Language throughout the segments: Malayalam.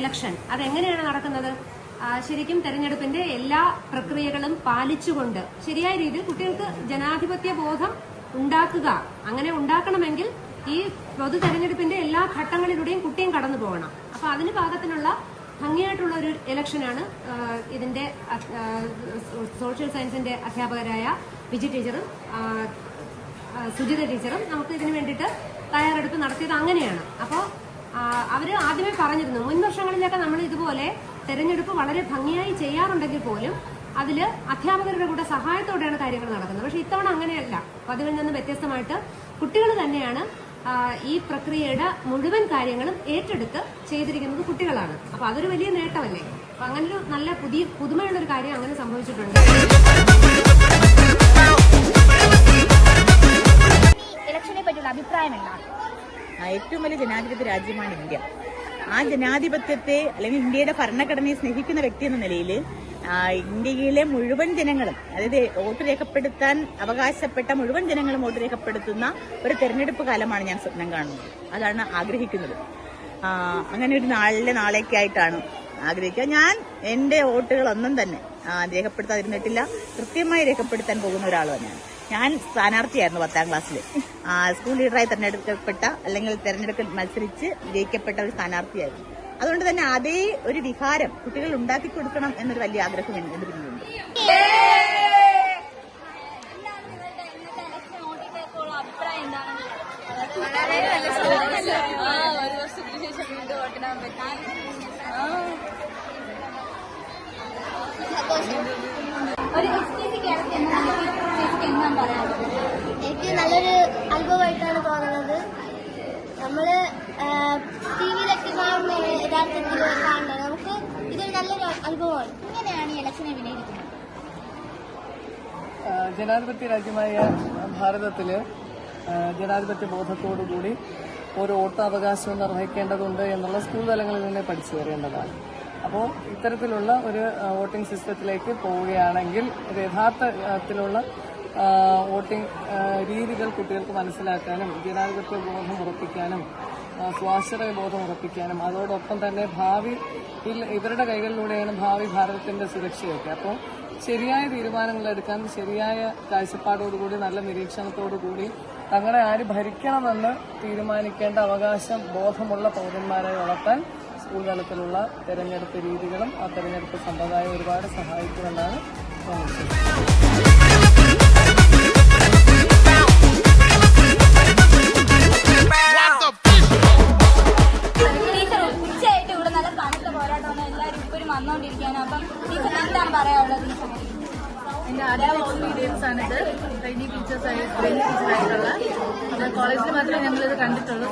ഇലക്ഷൻ അതെങ്ങനെയാണ് നടക്കുന്നത്? ശരിക്കും തെരഞ്ഞെടുപ്പിന്റെ എല്ലാ പ്രക്രിയകളും പാലിച്ചുകൊണ്ട് ശരിയായ രീതിയിൽ കുട്ടികൾക്ക് ജനാധിപത്യ ബോധം ഉണ്ടാക്കുക. അങ്ങനെ ഉണ്ടാക്കണമെങ്കിൽ ഈ പൊതു തെരഞ്ഞെടുപ്പിന്റെ എല്ലാ ഘട്ടങ്ങളിലൂടെയും കുട്ടിയും കടന്നു പോകണം. അപ്പൊ അതിന് പാകത്തിനുള്ള ഭംഗിയായിട്ടുള്ള ഒരു ഇലക്ഷനാണ് ഇതിന്റെ സോഷ്യൽ സയൻസിന്റെ അധ്യാപകരായ വിജി ടീച്ചറും സുജിത ടീച്ചറും നമുക്ക് ഇതിനു വേണ്ടിയിട്ട് തയ്യാറെടുപ്പ് നടത്തിയത് അങ്ങനെയാണ്. അപ്പോൾ അവര് ആദ്യമേ പറഞ്ഞിരുന്നു, മുൻ വർഷങ്ങളിലൊക്കെ നമ്മൾ ഇതുപോലെ തെരഞ്ഞെടുപ്പ് വളരെ ഭംഗിയായി ചെയ്യാറുണ്ടെങ്കിൽ പോലും അതിൽ അധ്യാപകരുടെ കൂടെ സഹായത്തോടെയാണ് കാര്യങ്ങൾ നടക്കുന്നത്. പക്ഷെ ഇത്തവണ അങ്ങനെയല്ല. പതിവിൽ നിന്ന് വ്യത്യസ്തമായിട്ട് കുട്ടികൾ തന്നെയാണ് ഈ പ്രക്രിയയുടെ മുഴുവൻ കാര്യങ്ങളും ഏറ്റെടുത്ത് ചെയ്തിരിക്കുന്നത് കുട്ടികളാണ്. അപ്പൊ അതൊരു വലിയ നേട്ടമല്ലേ? അപ്പൊ അങ്ങനൊരു നല്ല പുതുമയുള്ള ഒരു കാര്യം അങ്ങനെ സംഭവിച്ചിട്ടുണ്ട്. ഇലക്ഷനെ പറ്റിയുള്ള അഭിപ്രായം എന്താണ്? ഏറ്റവും വലിയ ജനാധിപത്യ രാജ്യമാണ് ഇന്ത്യ. ആ ജനാധിപത്യത്തെ അല്ലെങ്കിൽ ഇന്ത്യയുടെ ഭരണഘടനയെ സ്നേഹിക്കുന്ന വ്യക്തി എന്ന നിലയിൽ ഇന്ത്യയിലെ മുഴുവൻ ജനങ്ങളും, അതായത് വോട്ട് രേഖപ്പെടുത്താൻ അവകാശപ്പെട്ട മുഴുവൻ ജനങ്ങളും വോട്ട് രേഖപ്പെടുത്തുന്ന ഒരു തെരഞ്ഞെടുപ്പ് കാലമാണ് ഞാൻ സ്വപ്നം കാണുന്നത്. അതാണ് ആഗ്രഹിക്കുന്നത്. അങ്ങനെ ഒരു നാളേക്കായിട്ടാണ് ആഗ്രഹിക്കുക. ഞാൻ എന്റെ വോട്ടുകളൊന്നും തന്നെ രേഖപ്പെടുത്താതിരുന്നിട്ടില്ല. കൃത്യമായി രേഖപ്പെടുത്താൻ പോകുന്ന ഒരാൾ തന്നെയാണ്. ഞാൻ സ്ഥാനാർത്ഥിയായിരുന്നു 10ാം ക്ലാസ്സിൽ. സ്കൂൾ ലീഡറായി തെരഞ്ഞെടുക്കപ്പെട്ട അല്ലെങ്കിൽ തെരഞ്ഞെടുക്കൽ മത്സരിച്ച് ജയിക്കപ്പെട്ട ഒരു സ്ഥാനാർത്ഥിയായിരുന്നു. അതുകൊണ്ട് തന്നെ അതേ ഒരു വികാരം കുട്ടികൾ ഉണ്ടാക്കി കൊടുക്കണം എന്നൊരു വലിയ ആഗ്രഹം എന്റെ പിന്നിലുണ്ട്. എനിക്ക് നല്ലൊരു അനുഭവമായിട്ടാണ് തോന്നുന്നത്. നമ്മള് ടിവിയിലൊക്കെ കാണുന്ന യഥാർത്ഥത്തിൽ കാണുന്നത് നമുക്ക് ഇതൊരു നല്ലൊരു അനുഭവമാണ്. എങ്ങനെയാണ് ഈ ഇലക്ഷനെ വിലയിരുത്തുന്നത്? ജനാധിപത്യ രാജ്യമായ ഭാരതത്തില് ജനാധിപത്യ ബോധത്തോടുകൂടി ഒരു വോട്ടവകാശം നിർവഹിക്കേണ്ടതുണ്ട് എന്നുള്ള സ്കൂൾ തലങ്ങളിൽ തന്നെ പഠിച്ചു വരേണ്ടതാണ്. അപ്പോൾ ഇത്തരത്തിലുള്ള ഒരു വോട്ടിംഗ് സിസ്റ്റത്തിലേക്ക് പോവുകയാണെങ്കിൽ യഥാർത്ഥത്തിലുള്ള വോട്ടിംഗ് രീതികൾ കുട്ടികൾക്ക് മനസ്സിലാക്കാനും ജനാധിപത്യ ബോധം ഉറപ്പിക്കാനും സ്വാശ്രയ ബോധം ഉറപ്പിക്കാനും അതോടൊപ്പം തന്നെ ഭാവിയിൽ ഇവരുടെ കൈകളിലൂടെയാണ് ഭാവി ഭാരതത്തിന്റെ സുരക്ഷയൊക്കെ. അപ്പോൾ ശരിയായ തീരുമാനങ്ങൾ എടുക്കാൻ ശരിയായ കാഴ്ചപ്പാടോടുകൂടി നല്ല നിരീക്ഷണത്തോടുകൂടി തങ്ങളെ ആര് ഭരിക്കണമെന്ന് തീരുമാനിക്കേണ്ട അവകാശം ബോധമുള്ള പൗരന്മാരായി വളർത്താൻ സ്കൂൾ തലത്തിലുള്ള തെരഞ്ഞെടുപ്പ് രീതികളും ആ തെരഞ്ഞെടുപ്പ് സമ്പ്രദായം ഒരുപാട് സഹായിക്കുമെന്നാണ് ഞാൻ വിശ്വസിക്കുന്നത്. വന്നോണ്ടിരിക്കാനും അപ്പം ടീച്ചർ എന്താണ് പറയാനുള്ളത്? എന്റെ ആദ്യത്തെ എക്സ്പീരിയൻസ് ആണിത്. ട്രെയിനിങ് ടീച്ചറായിട്ടുള്ള നമ്മുടെ കോളേജിൽ മാത്രമേ ഞങ്ങളിത് കണ്ടിട്ടുള്ളൂ.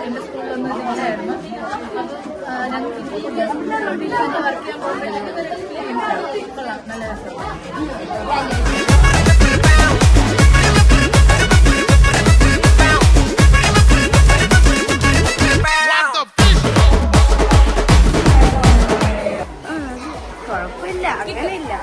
എന്റെ സ്കൂളിലൊന്നും ഇതില്ലായിരുന്നു. അപ്പം ഞങ്ങൾക്ക് പുതിയ റൊട്ടീനൊക്കെ വർക്ക് ചെയ്യാൻ പോകുമ്പോൾ ഞങ്ങൾക്ക് എക്സ്പീരിയൻസ് ആണ്. കൊള്ളാം, നല്ല രസം. കുഴപ്പമില്ല, അങ്ങനെയില്ല.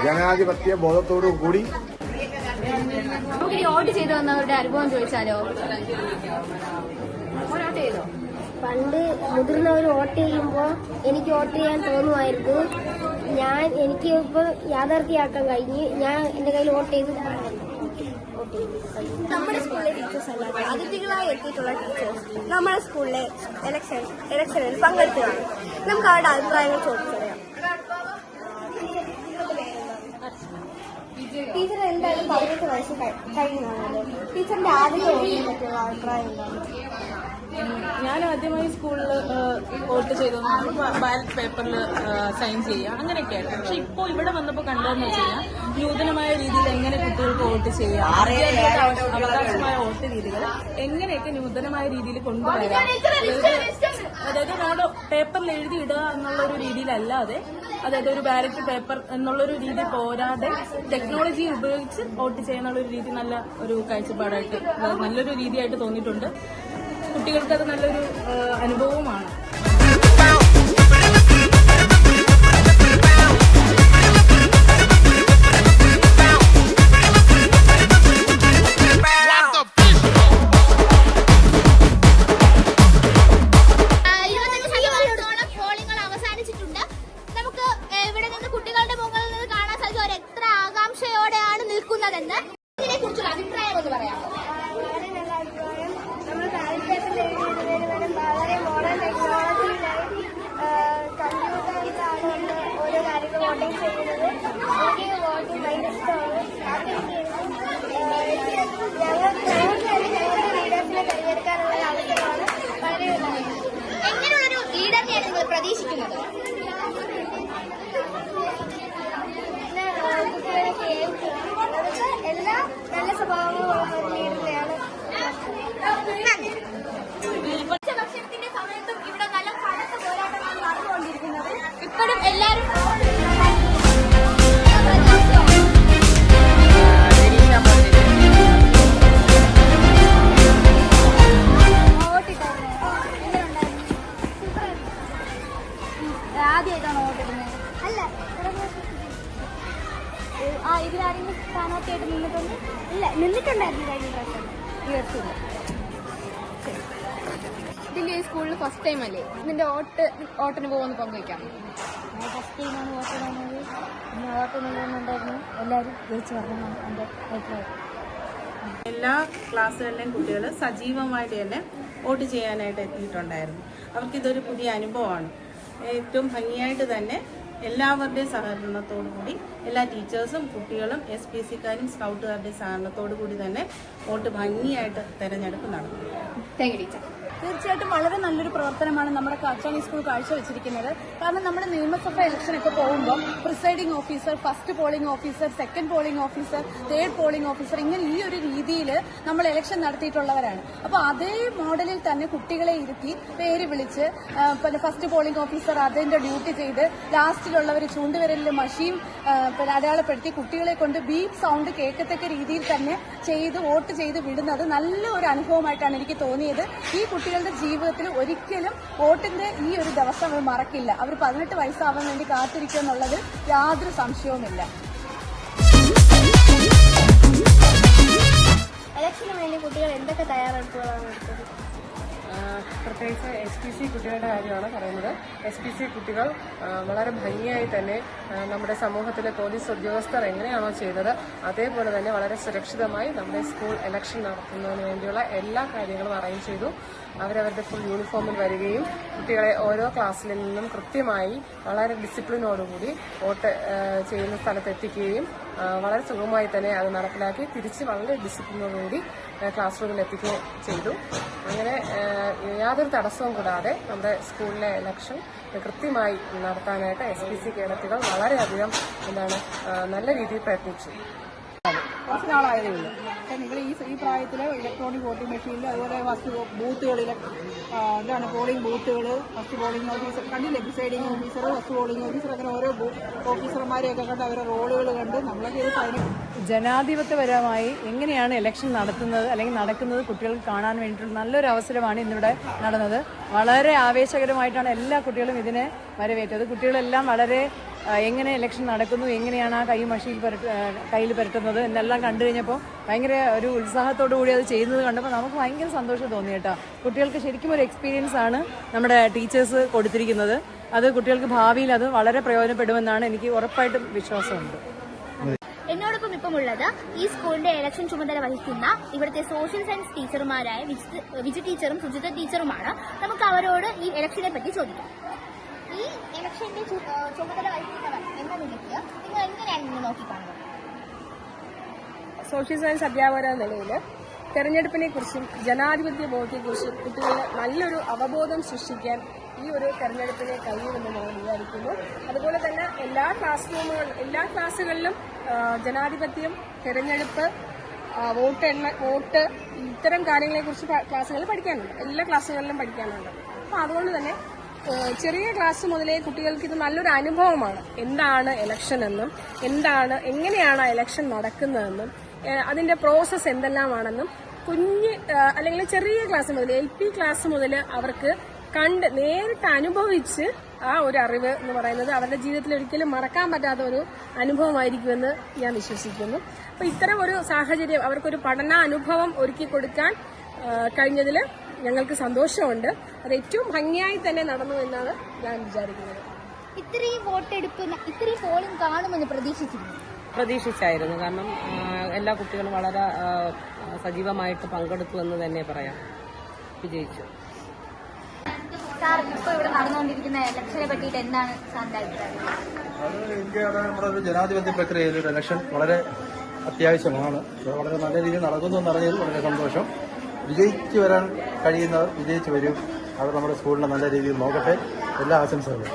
ജനാധിപത്യ ബോധത്തോടു കൂടി നമുക്ക് വോട്ട് ചെയ്തു വന്നവരുടെ അനുഭവം ചോദിച്ചാലോ? വോട്ട് ചെയ്തോ? പണ്ട് മുതിർന്നവർ വോട്ട് ചെയ്യുമ്പോൾ എനിക്ക് വോട്ട് ചെയ്യാൻ തോന്നുമായിരുന്നു. എനിക്ക് ഇപ്പോൾ യാഥാർത്ഥ്യമാക്കാൻ കഴിഞ്ഞ് ഞാൻ എന്റെ കയ്യിൽ വോട്ട് ചെയ്ത് നമ്മുടെ സ്കൂളിലെ ടീച്ചേഴ്സ് അല്ലാതെ അതിഥികളായി എത്തിയിട്ടുള്ള ടീച്ചേഴ്സ് നമ്മുടെ സ്കൂളിലെ ഇലക്ഷനിൽ പങ്കെടുത്തതാണ്. നമുക്ക് അവരുടെ അഭിപ്രായങ്ങൾ ചോദിച്ചറിയാം. ടീച്ചർ എന്തായാലും 18 വയസ്സ് കഴിഞ്ഞാണല്ലോ. ടീച്ചറിന്റെ ആദ്യത്തെ വോട്ടിനെ പറ്റിയുള്ള അഭിപ്രായം എന്താണ്? ഞാൻ ആദ്യമായി സ്കൂളിൽ വോട്ട് ചെയ്തു ബാലറ്റ് പേപ്പറിൽ സൈൻ ചെയ്യുക അങ്ങനെയൊക്കെയായിരുന്നു. പക്ഷെ ഇപ്പോൾ ഇവിടെ വന്നപ്പോൾ കണ്ടതെന്ന് വെച്ച് കഴിഞ്ഞാൽ നൂതനമായ രീതിയിൽ എങ്ങനെ കുട്ടികൾക്ക് വോട്ട് ചെയ്യാം, അവകാശമായ വോട്ട് രീതികൾ എങ്ങനെയൊക്കെ നൂതനമായ രീതിയിൽ കൊണ്ടുവരാം. അതായത് നമ്മുടെ പേപ്പറിൽ എഴുതി ഇടുക എന്നുള്ളൊരു രീതിയിലല്ലാതെ, അതായത് ഒരു ബാലറ്റ് പേപ്പർ എന്നുള്ളൊരു രീതി പോരാതെ ടെക്നോളജി ഉപയോഗിച്ച് വോട്ട് ചെയ്യാനുള്ളൊരു രീതി നല്ല ഒരു കാഴ്ചപ്പാടായിട്ട് നല്ലൊരു രീതിയായിട്ട് തോന്നിയിട്ടുണ്ട്. കുട്ടികൾക്ക് അത് നല്ലൊരു അനുഭവമാണ്. നടക്കുന്നതെന്ന് ഇതിനെ കുറിച്ചുള്ള അഭിപ്രായം ഒന്ന് പറയാമോ? വളരെ നല്ല അഭിപ്രായം. നമ്മൾ ബാലറ്റ് പേപ്പറിൽ എഴുതിയിടുന്നതിന് പകരം വളരെ മോഡേൺ ടെക്നോളജിയിലായി കമ്പ്യൂട്ടറിലാണ് ഓരോ കാര്യങ്ങൾ വോട്ടിംഗ് ചെയ്യുന്നത്. എനിക്ക് വോട്ടിംഗ് ഭയങ്കര ഇഷ്ടമാണ്. ഞങ്ങളുടെ ലീഡേഴ്സിനെ തിരഞ്ഞെടുക്കാനുള്ള അവസരമാണ്. വളരെ എങ്ങനെയൊരു ലീഡറിനെയാണ് നിങ്ങൾ പ്രതീക്ഷിക്കുന്നത്? കുട്ടികളെ കേൾക്കുക, എല്ലാ നല്ല സ്വഭാവങ്ങളുള്ള ഒരു ലീഡറിനെയാണ്. ഉച്ചഭക്ഷണത്തിന്റെ സമയത്തും ഇവിടെ നല്ല കനത്ത പോരാട്ടമാണ് നടന്നുകൊണ്ടിരിക്കുന്നത്. ഇപ്പോഴും എല്ലാവരും ആദ്യമായിട്ടാണ് വോട്ടിടുന്നത്? അല്ല, ഇതിലാരെങ്കിലും സ്ഥാനാർത്ഥിയായിട്ട് നിന്നിട്ടുണ്ട്? ഇല്ല, നിന്നിട്ടുണ്ടായിരുന്നു കഴിഞ്ഞ പ്രാവശ്യം. ഈ വർഷം ഇതിന്റെ ഈ സ്കൂളിൽ ഫസ്റ്റ് ടൈം അല്ലേ? ഇതിന്റെ ഓട്ടിന് പോകുമെന്ന് പങ്കുവയ്ക്കാം. ഫസ്റ്റ് ടൈമാണ് വോട്ടിടുന്നത്. പിന്നെ വോട്ടിനുണ്ടായിരുന്നു. എല്ലാവരും ജയിച്ചു വരണമെന്നാണ് എൻ്റെ അഭിപ്രായം. എല്ലാ ക്ലാസ്സുകളിലെയും കുട്ടികൾ സജീവമായിട്ട് തന്നെ വോട്ട് ചെയ്യാനായിട്ട് എത്തിയിട്ടുണ്ടായിരുന്നു. അവർക്കിതൊരു പുതിയ അനുഭവമാണ്. ഏറ്റവും ഭംഗിയായിട്ട് തന്നെ എല്ലാവരുടെയും സഹകരണത്തോടു കൂടി എല്ലാ ടീച്ചേഴ്സും കുട്ടികളും SPCക്കാരും സ്കൗട്ടുകാരുടെയും സഹകരണത്തോടു കൂടി തന്നെ വോട്ട് ഭംഗിയായിട്ട് തെരഞ്ഞെടുപ്പ് നടന്നു. Thank you teacher. തീർച്ചയായിട്ടും വളരെ നല്ലൊരു പ്രവർത്തനമാണ് നമ്മുടെ കാച്ചാണി സ്കൂൾ കാഴ്ചവെച്ചിരിക്കുന്നത്. കാരണം നമ്മുടെ നിയമസഭ ഇലക്ഷൻ ഒക്കെ പോകുമ്പോൾ presiding officer, first polling officer, second polling officer, third polling officer, ഇങ്ങനെ ഈ ഒരു രീതിയിൽ നമ്മൾ ഇലക്ഷൻ നടത്തിയിട്ടുള്ളവരാണ്. അപ്പോൾ അതേ മോഡലിൽ തന്നെ കുട്ടികളെ ഇരുത്തി പേര് വിളിച്ച് പിന്നെ ഫസ്റ്റ് പോളിംഗ് ഓഫീസർ അതിന്റെ ഡ്യൂട്ടി ചെയ്ത് ലാസ്റ്റിലുള്ളവർ ചൂണ്ടുവിരലിൽ മഷിയും പിന്നെ അടയാളപ്പെടുത്തി കുട്ടികളെ കൊണ്ട് ബീപ്പ് സൗണ്ട് കേൾക്കത്തക്ക രീതിയിൽ തന്നെ ചെയ്ത് വോട്ട് ചെയ്ത് വിടുന്നത് നല്ല ഒരു അനുഭവമായിട്ടാണ് എനിക്ക് തോന്നിയത്. ഈ കുട്ടികളുടെ ജീവിതത്തിൽ ഒരിക്കലും വോട്ടിന്റെ ഈ ഒരു ദിവസം അവർ മറക്കില്ല. അവർ 18 വയസ്സാവാൻ വേണ്ടി കാത്തിരിക്കുക എന്നുള്ളത് യാതൊരു സംശയവുമില്ല. ഇലക്ഷന് വേണ്ടി കുട്ടികൾ എന്തൊക്കെ തയ്യാറെടുപ്പുകളാണ് എടുത്തത്? പ്രത്യേകിച്ച് SPC കുട്ടികളുടെ കാര്യമാണ് പറയുന്നത്. SPC കുട്ടികൾ വളരെ ഭംഗിയായി തന്നെ നമ്മുടെ സമൂഹത്തിലെ പോലീസ് ഉദ്യോഗസ്ഥർ എങ്ങനെയാണോ ചെയ്തത് അതേപോലെ തന്നെ വളരെ സുരക്ഷിതമായി നമ്മുടെ സ്കൂൾ ഇലക്ഷൻ നടത്തുന്നതിന് വേണ്ടിയുള്ള എല്ലാ കാര്യങ്ങളും അറേഞ്ച് ചെയ്തു. അവരവരുടെ ഫുൾ യൂണിഫോമിൽ വരികയും കുട്ടികളെ ഓരോ ക്ലാസ്സിൽ നിന്നും കൃത്യമായി വളരെ ഡിസിപ്ലിനോടുകൂടി വോട്ട് ചെയ്യുന്ന സ്ഥലത്ത് എത്തിക്കുകയും വളരെ സുഗമമായി തന്നെ അത് നടപ്പിലാക്കി തിരിച്ച് വളരെ ഡിസിപ്ലിനോടുകൂടി ക്ലാസ് റൂമിൽ എത്തിക്കുകയും ചെയ്തു. അങ്ങനെ യാതൊരു തടസ്സവും കൂടാതെ നമ്മുടെ സ്കൂളിലെ ഇലക്ഷൻ കൃത്യമായി നടത്താനായിട്ട് SPC കേഡറ്റുകൾ വളരെയധികം നല്ല രീതിയിൽ പ്രയത്നിച്ചു. കുറച്ച് നാളായതേ ഉള്ളൂ. പക്ഷേ നിങ്ങൾ ഈ പ്രായത്തിൽ ഇലക്ട്രോണിക് വോട്ടിംഗ് മെഷീനിൽ അതുപോലെ ഫസ്റ്റ് ബൂത്തുകളിൽ പോളിംഗ് ബൂത്തുകൾ, ഫസ്റ്റ് പോളിംഗ് ഓഫീസർ കണ്ടില്ലേ, presiding officer, first polling officer, അങ്ങനെ ഓരോ ഓഫീസർമാരെയൊക്കെ കണ്ട് അവരുടെ റോളുകൾ കണ്ട് നമ്മളൊക്കെ ഇത് ജനാധിപത്യപരമായി എങ്ങനെയാണ് ഇലക്ഷൻ നടത്തുന്നത് അല്ലെങ്കിൽ നടക്കുന്നത് കുട്ടികൾക്ക് കാണാൻ വേണ്ടിയിട്ടുള്ള നല്ലൊരു അവസരമാണ് ഇന്നിവിടെ നടന്നത്. വളരെ ആവേശകരമായിട്ടാണ് എല്ലാ കുട്ടികളും ഇതിനെ വരവേറ്റത്. കുട്ടികളെല്ലാം വളരെ എങ്ങനെ ഇലക്ഷൻ നടക്കുന്നു, എങ്ങനെയാണ് ആ കയ്യിൽ പുരട്ടുന്നത് എന്നെല്ലാം കണ്ടു കഴിഞ്ഞപ്പോൾ ഭയങ്കര ഒരു ഉത്സാഹത്തോടു കൂടി അത് ചെയ്യുന്നത് കണ്ടപ്പോൾ നമുക്ക് ഭയങ്കര സന്തോഷം തോന്നി കേട്ടോ. കുട്ടികൾക്ക് ശരിക്കും ഒരു എക്സ്പീരിയൻസ് ആണ് നമ്മുടെ ടീച്ചേഴ്സ് കൊടുത്തിരിക്കുന്നത്. അത് കുട്ടികൾക്ക് ഭാവിയിൽ അത് വളരെ പ്രയോജനപ്പെടുമെന്നാണ് എനിക്ക് ഉറപ്പായിട്ടും വിശ്വാസമുണ്ട്. എന്നോടൊപ്പം ഇപ്പം ഉള്ളത് ഈ സ്കൂളിന്റെ ഇലക്ഷൻ ചുമതല വഹിക്കുന്ന ഇവിടുത്തെ സോഷ്യൽ സയൻസ് ടീച്ചർമാരായ വിജി ടീച്ചറും സുജിത ടീച്ചറുമാണ്. നമുക്ക് അവരോട് ഈ ഇലക്ഷനെ പറ്റി ചോദിക്കാം. ഈ ഇലക്ഷന്റെ ചുമതല വഹിക്കുന്നവർ എന്ന നിലയ്ക്ക് നിങ്ങൾ എങ്ങനെയാണ് നിങ്ങൾ നോക്കിക്കാണുന്നത്? സോഷ്യൽ സയൻസ് അധ്യാപകർ എന്ന നിലയിൽ തെരഞ്ഞെടുപ്പിനെ കുറിച്ചും ജനാധിപത്യ ബോധത്തെക്കുറിച്ചും കുട്ടികളിൽ നല്ലൊരു അവബോധം സൃഷ്ടിക്കാൻ ഈ ഒരു തെരഞ്ഞെടുപ്പിനെ കഴിയുമെന്ന് ഞാൻ വിചാരിക്കുന്നു. അതുപോലെ തന്നെ എല്ലാ ക്ലാസ്സുകളിലും ജനാധിപത്യം, തെരഞ്ഞെടുപ്പ്, വോട്ട് ഇത്തരം കാര്യങ്ങളെക്കുറിച്ച് ക്ലാസ്സുകളിൽ പഠിക്കാനുണ്ട്. എല്ലാ ക്ലാസ്സുകളിലും പഠിക്കാനുണ്ട്. അപ്പോൾ അതുകൊണ്ട് തന്നെ ചെറിയ ക്ലാസ് മുതലേ കുട്ടികൾക്ക് ഇത് നല്ലൊരു അനുഭവമാണ്. എന്താണ് ഇലക്ഷൻ എന്നും എങ്ങനെയാണ് ഇലക്ഷൻ നടക്കുന്നതെന്നും അതിന്റെ പ്രോസസ്സ് എന്തെല്ലാമാണെന്നും അല്ലെങ്കിൽ ചെറിയ ക്ലാസ് മുതൽ LP ക്ലാസ് മുതൽ അവർക്ക് കണ്ട് നേരിട്ട് അനുഭവിച്ച് ആ ഒരു അറിവ് എന്ന് പറയുന്നത് അവരുടെ ജീവിതത്തിൽ ഒരിക്കലും മറക്കാൻ പറ്റാത്ത ഒരു അനുഭവമായിരിക്കുമെന്ന് ഞാൻ വിശ്വസിക്കുന്നു. അപ്പോൾ ഇത്തരം ഒരു സാഹചര്യം അവർക്കൊരു പഠനാനുഭവം ഒരുക്കി കൊടുക്കാൻ കഴിഞ്ഞതിൽ ഞങ്ങൾക്ക് സന്തോഷമുണ്ട്. അത് ഏറ്റവും ഭംഗിയായി തന്നെ നടന്നു എന്നാണ് ഞാൻ വിചാരിക്കുന്നത്. ഇത്രയും വോട്ടെടുപ്പ്, ഇത്രയും പോളിംഗ് കാണുമെന്ന് പ്രതീക്ഷിച്ചിരുന്നു? പ്രതീക്ഷിച്ചായിരുന്നു. കാരണം എല്ലാ കുട്ടികളും വളരെ സജീവമായിട്ട് പങ്കെടുത്തു എന്ന് തന്നെ പറയാം. വിജയിച്ചു. സാർ ഇപ്പോൾ ഇവിടെ നടന്നുകൊണ്ടിരിക്കുന്ന ഇലക്ഷനെ പറ്റിയിട്ട് എന്താണ് സാറിന്റെ അഭിപ്രായം? ഇന്ത്യയുടെ നമ്മുടെ ഒരു ജനാധിപത്യ പ്രക്രിയയിൽ ഒരു ഇലക്ഷൻ വളരെ അത്യാവശ്യമാണ്. വളരെ നല്ല രീതിയിൽ നടക്കുന്നു എന്നറിഞ്ഞതിൽ വളരെ സന്തോഷം. വിജയിച്ചു വരാൻ കഴിയുന്നവർ വിജയിച്ചു വരും. അവർ നമ്മുടെ സ്കൂളിനെ നല്ല രീതിയിൽ നോക്കട്ടെ. എല്ലാ ആശംസകളും.